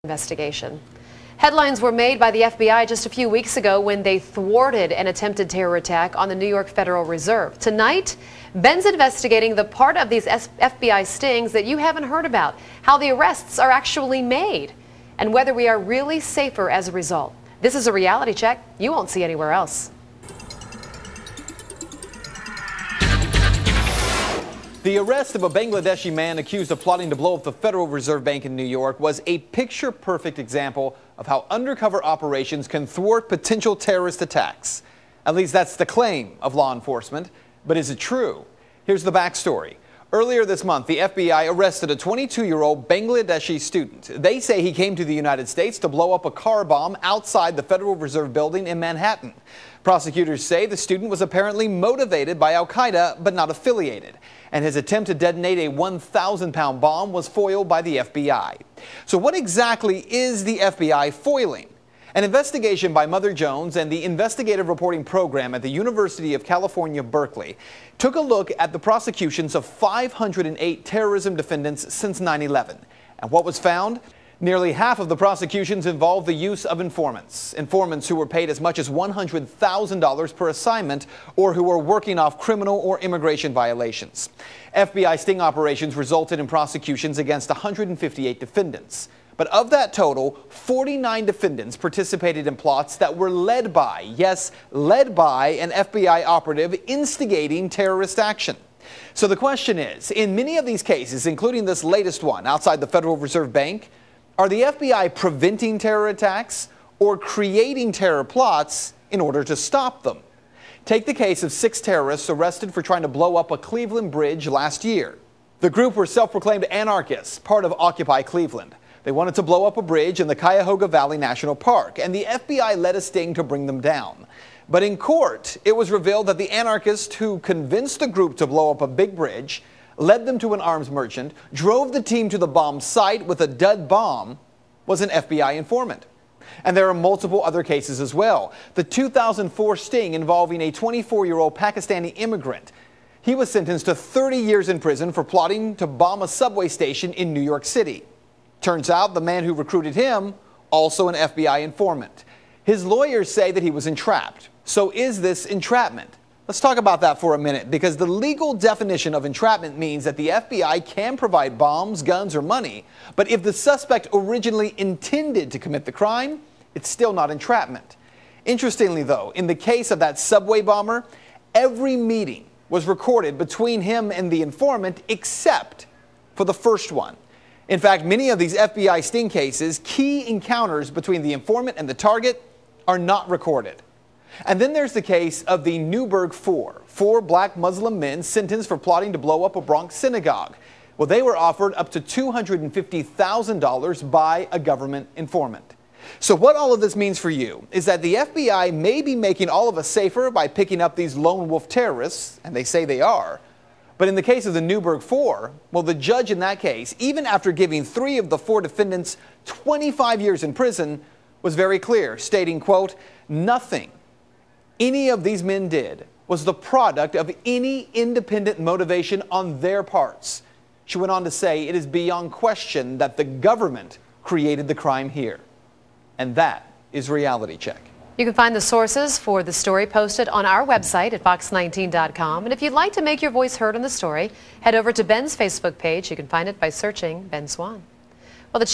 investigation. Headlines were made by the FBI just a few weeks ago when they thwarted an attempted terror attack on the New York Federal Reserve. Tonight, Ben's investigating the part of these FBI stings that you haven't heard about, how the arrests are actually made, and whether we are really safer as a result. This is a reality check you won't see anywhere else. The arrest of a Bangladeshi man accused of plotting to blow up the Federal Reserve Bank in New York was a picture-perfect example of how undercover operations can thwart potential terrorist attacks. At least that's the claim of law enforcement. But is it true? Here's the backstory. Earlier this month, the FBI arrested a 22-year-old Bangladeshi student. They say he came to the United States to blow up a car bomb outside the Federal Reserve building in Manhattan. Prosecutors say the student was apparently motivated by al-Qaeda but not affiliated, and his attempt to detonate a 1,000-pound bomb was foiled by the FBI. So what exactly is the FBI foiling? An investigation by Mother Jones and the Investigative Reporting Program at the University of California, Berkeley took a look at the prosecutions of 508 terrorism defendants since 9/11. And what was found? Nearly half of the prosecutions involved the use of informants. Informants who were paid as much as $100,000 per assignment or who were working off criminal or immigration violations. FBI sting operations resulted in prosecutions against 158 defendants. But of that total, 49 defendants participated in plots that were led by, yes, led by an FBI operative instigating terrorist action. So the question is, in many of these cases, including this latest one outside the Federal Reserve Bank, are the FBI preventing terror attacks or creating terror plots in order to stop them? Take the case of 6 terrorists arrested for trying to blow up a Cleveland bridge last year. The group were self-proclaimed anarchists, part of Occupy Cleveland. They wanted to blow up a bridge in the Cuyahoga Valley National Park, and the FBI led a sting to bring them down. But in court, it was revealed that the anarchist who convinced the group to blow up a big bridge, led them to an arms merchant, drove the team to the bomb site with a dud bomb, was an FBI informant. And there are multiple other cases as well. The 2004 sting involving a 24-year-old Pakistani immigrant. He was sentenced to 30 years in prison for plotting to bomb a subway station in New York City. Turns out the man who recruited him, also an FBI informant. His lawyers say that he was entrapped. So is this entrapment? Let's talk about that for a minute, because the legal definition of entrapment means that the FBI can provide bombs, guns, or money, but if the suspect originally intended to commit the crime, it's still not entrapment. Interestingly, though, in the case of that subway bomber, every meeting was recorded between him and the informant except for the first one. In fact, many of these FBI sting cases, key encounters between the informant and the target are not recorded. And then there's the case of the Newburgh Four, 4 black Muslim men sentenced for plotting to blow up a Bronx synagogue. Well, they were offered up to $250,000 by a government informant. So what all of this means for you is that the FBI may be making all of us safer by picking up these lone wolf terrorists, and they say they are. But in the case of the Newburgh Four, well, the judge in that case, even after giving 3 of the 4 defendants 25 years in prison, was very clear, stating, quote, "Nothing any of these men did was the product of any independent motivation on their parts." She went on to say it is beyond question that the government created the crime here. And that is Reality Check. You can find the sources for the story posted on our website at fox19.com. And if you'd like to make your voice heard on the story, head over to Ben's Facebook page. You can find it by searching Ben Swan. Well, the